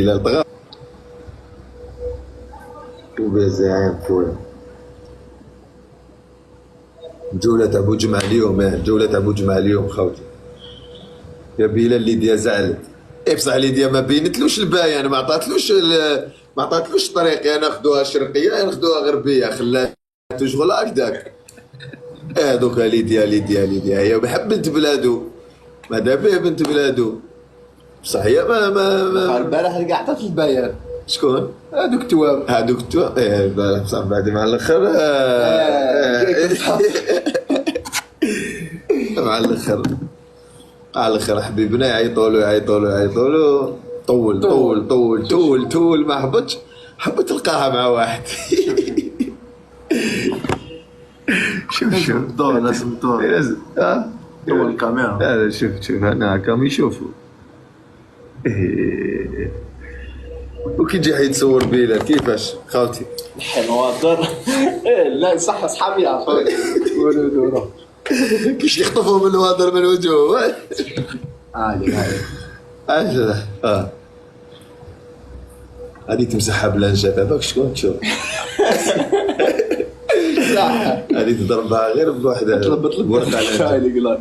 الى الطغى وبزاف خويا. جولة ابو جمعة اليوم، جولة ابو جمعة اليوم خوتي. يا بلال ليديا زعلت. بصح ليديا ما بينتلوش الباية، انا ما عطاتلوش الطريق، يا ناخذوها شرقيه يا ناخذوها غربيه، خلاته شغل هكذاك. دوكا ليديا هي بحب بنت بلادو، ماذا به بنت بلادو، بصح هي ما البارح كاع عطات البيان. شكون؟ هادوك التواب البارح بصح بعد مع الاخر مع الاخر على الاخر حبيبنا يعيطوا له طول ما حبتش، حبت تلقاها مع واحد. شوف لازم الدور لازم طول الكاميرا. هذا شوف هنا هكاهم يشوفوا. وكي جاي يتصور بيلا كيفاش خاوتي؟ الحنواطر لا صح اصحابي يعرفوا ولو كيش يخطفوا من الوادر من وجهه. عالي عجلة هذه تمسحها بلانجات، هذاك شكون تشوف؟ صح هذه تضربها غير بوحدة ورقة على قلال.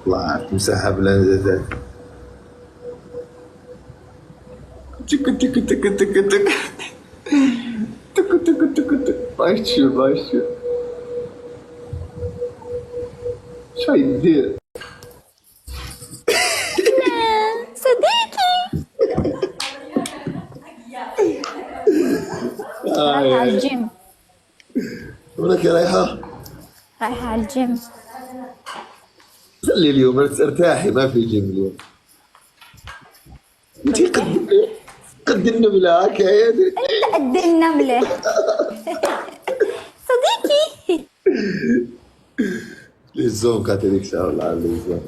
الله تمسحها بلانجات. تك تك تك تك تك تك تك تك تك باش تشوف شو يدير صديقي رايحة على الجيم. وينك رايحة؟ رايحة على الجيم. خلي اليوم ارتاحي، ما في جيم اليوم. انتي قد النملة هكا يا انت قد النملة. صديقي للزوم كانت هذيك الساعة والله على للزوم.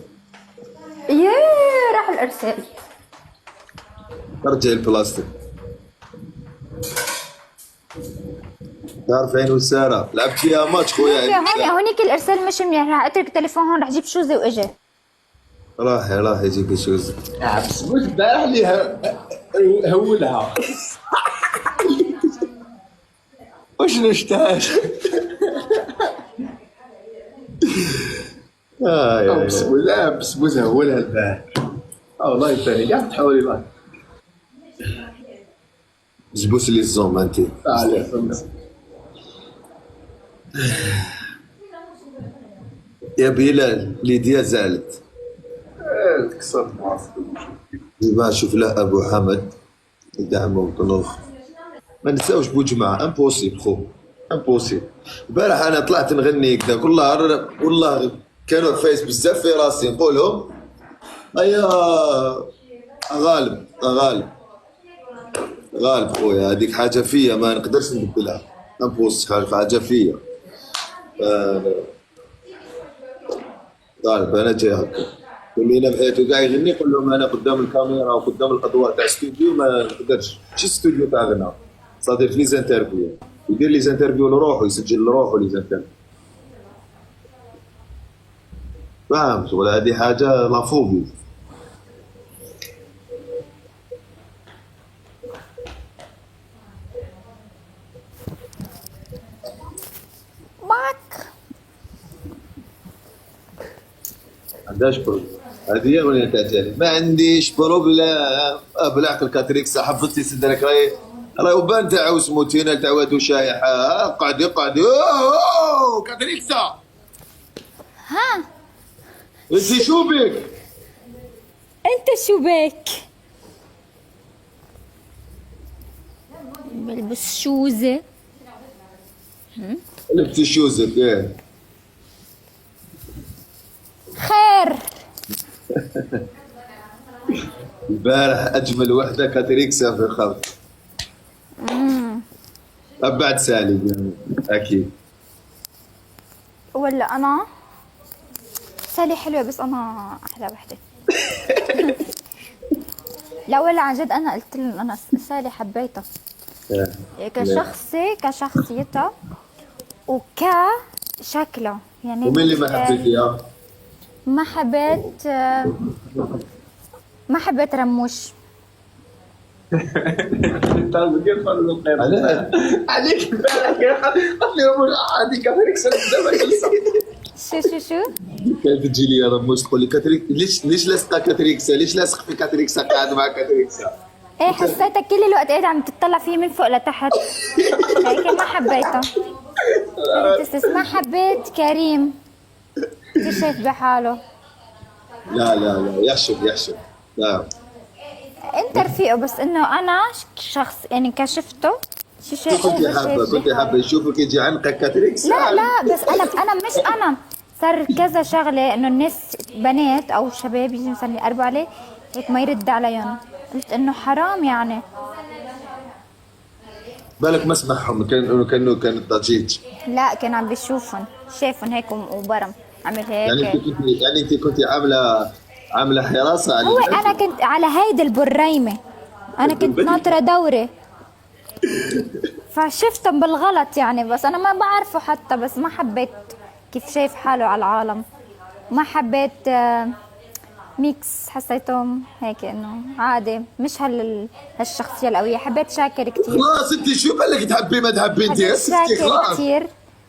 راح الارسال. ارجع البلاستيك. تعرف عين وسارة لعبت فيها ماتش خويا. هونيك الارسال مش منيح، راح اترك التليفون هون، راح اجيب شوزي واجي. راح يجيك شوز. بس مش البارح اللي هولها وش نشتاش. بس بوز هولها البارح. والله الثاني قاعد تحاولي معك. جبوس لي الزوم انتي. يا بلال ليديا زعلت. كسرت معصب. ما شوف له ابو حمد يدعمه وطنوخ. ما نساوش بوجمعة امبوسيبل خو امبوسيبل. البارح انا طلعت نغني كذا والله كانوا فايس بزاف في راسي نقولهم ايا غالب خويا، هذيك حاجه فيا ما نقدرش نبدلها. امبوس حاجه فيا. غالب انا جاي هكا واللي انا بغيتو كاع يغني يقول لهم انا قدام الكاميرا وقدام الاضواء تاع استوديو ما نقدرش، ماشي استوديو تاع غناء، صادر في لي زانترفيو يدير لي زانترفيو لروحو، يسجل لروحو لي زانترفيو. فاهم شغل هذه حاجه لافوبي. معك عندهاش بروبليم، هذه هي الاغنيه تاعتي ما عنديش بروبليم. بالعقل كاتريكس حفظتي صدرك راهي وبان تاع وسموتينا تاع وادو شايحه. اقعد كاتريكسا. ها انت شو بك؟ انت شو بك؟ بلبس شوزة. لبسي شوزك ايه خير. البارح اجمل وحده كاتريكسا في الخلق. بعد سالي اكيد. ولا انا سالي حلوة بس انا احلى وحدة. لا ولا عن جد انا قلت لهم انا سالي حبيتها كشخصيتها وكشكلها يعني. ومين اللي ما حبيتيها؟ ما حبيت رموش. انت كيف قالوا علاش؟ عليك البارح قالت لي هذه كاتريكس شو كانت تجي لي رموش تقول لي كاتريك ليش لاصقه كاتريكسا؟ ليش لاصق في كاتريكسا قاعد مع كاتريكسا؟ ايه حسيتك كل الوقت قاعد عم تطلع فيه من فوق لتحت. هيك ما حبيته. ما حبيت كريم. كيف شايف بحاله؟ لا يحشم لا. انت رفيقه بس انه انا شخص يعني كشفته شيء كنت حابه يشوفك يجي عنقك كاتريكسا. لا بس انا مش انا صار كذا شغله انه الناس بنات او شباب يجي مثلا يقربوا عليه هيك ما يرد عليهم. قلت انه حرام يعني. بالك ما سمعهم كانوا ضجيج. لا كان عم بيشوفهم شافهم هيك وبرم عمل هيك. يعني انت كنت عامله حراسه على هو انا كنت على هيدي البريمه. انا كنت ناطره دوري فشفتهم بالغلط يعني. بس انا ما بعرفه حتى. بس ما حبيت كيف شايف حاله على العالم. ما حبيت ميكس. حسيتهم هيك انه عادي مش هالشخصيه القوية. حبيت شاكر كتير. خلاص انت شو بالك تحبي ما تحبي انت حبيت شاكر كتير.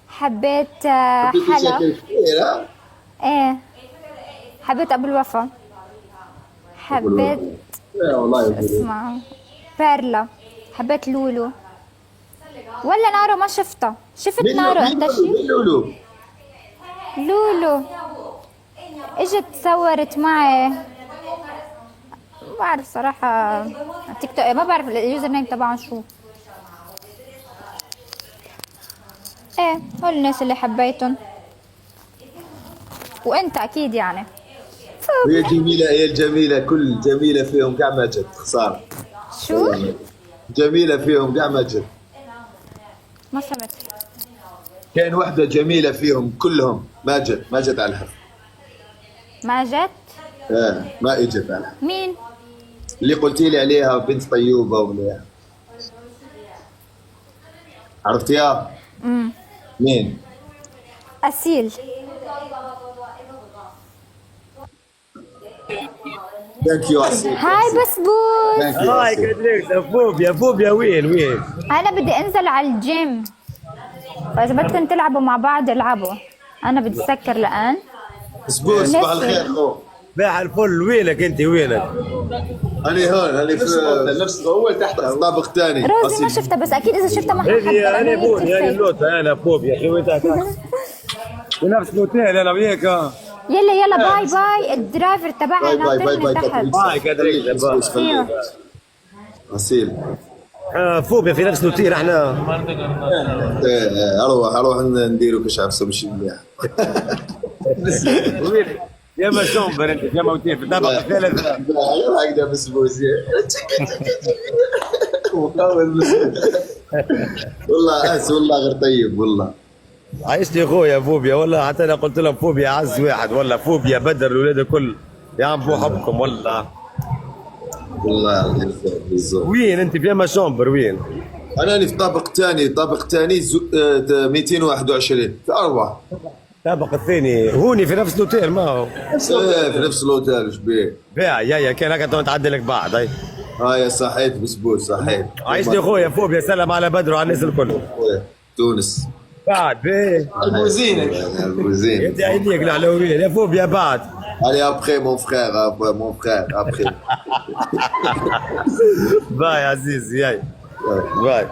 حبيت حلا. شاكر كثير ها؟ ايه حبيت ابو الوفا. حبيت لا والله اسمع بيرلا. حبيت لولو. ولا نارو ما شفتها. شفت نارو انت شي؟ لولو اجت تصورت معي. ما بعرف صراحة تيك توك. ما بعرف اليوزر نيم تبعهم شو. ايه هول الناس اللي حبيتهم. وانت اكيد يعني. هي جميلة. هي الجميلة كل جميلة فيهم كاع ما جت. خسارة. شو؟ جميلة فيهم كاع ما جت. ما سمعت. كان وحدة جميلة فيهم كلهم ما جت على الحفل. ما جت؟ ما اجت على الحفل. مين؟ اللي قلتي لي عليها بنت طيوبة ولا عرفتيها؟ مين؟ أسيل. ثانك يو أسيل. هاي بسبوس. هاي كاتريكس. فوبيا وين؟ أنا بدي أنزل على الجيم. فإذا بدكم تلعبوا مع بعض العبوا. أنا بدي أسكر الآن. بسبوس صباح الخير خو. باع الفل. وينك انت وينك؟ أنا هون. أنا في نفس هو تحت طابق ثاني. روزي ما شفتها بس أكيد إذا شفتها ما هذه انا بوني هذه اللوطه. انا فوبيا اخي وين تحت في نفس الاوتيل انا وياك. يلا باي الدرايفر تبعنا باي تحت. باي كاتريكس. أسيل. فوبيا في نفس الاوتيل احنا. اروح نديروا كشعب سمشي مليح. يا ما شومبر انت يا موتين في الطبقه الثالثه. هكذا بسبوس. والله أس والله غير طيب والله. عايشني اخويا فوبيا والله. حتى انا قلت لهم فوبيا اعز واحد والله. فوبيا بدر الاولاد الكل يا عم بو حبكم والله. والله وين انت في ما شومبر وين؟ انا في طابق ثاني 221 في أروع. الطابق الثاني هوني في نفس الاوتيل ما هو. في نفس الاوتيل ايش بيه؟ باع يا كان هكا تعدي لك بعض. هاي يا صحيت بسبوس صحيت. عايشني اخويا فوبيا. سلم على بدر وعلى الناس الكل. تونس بعد بيه البوزين انت عينيك العلويين يا فوبيا بعد. Allez après mon frère après. باي عزيزي. باي.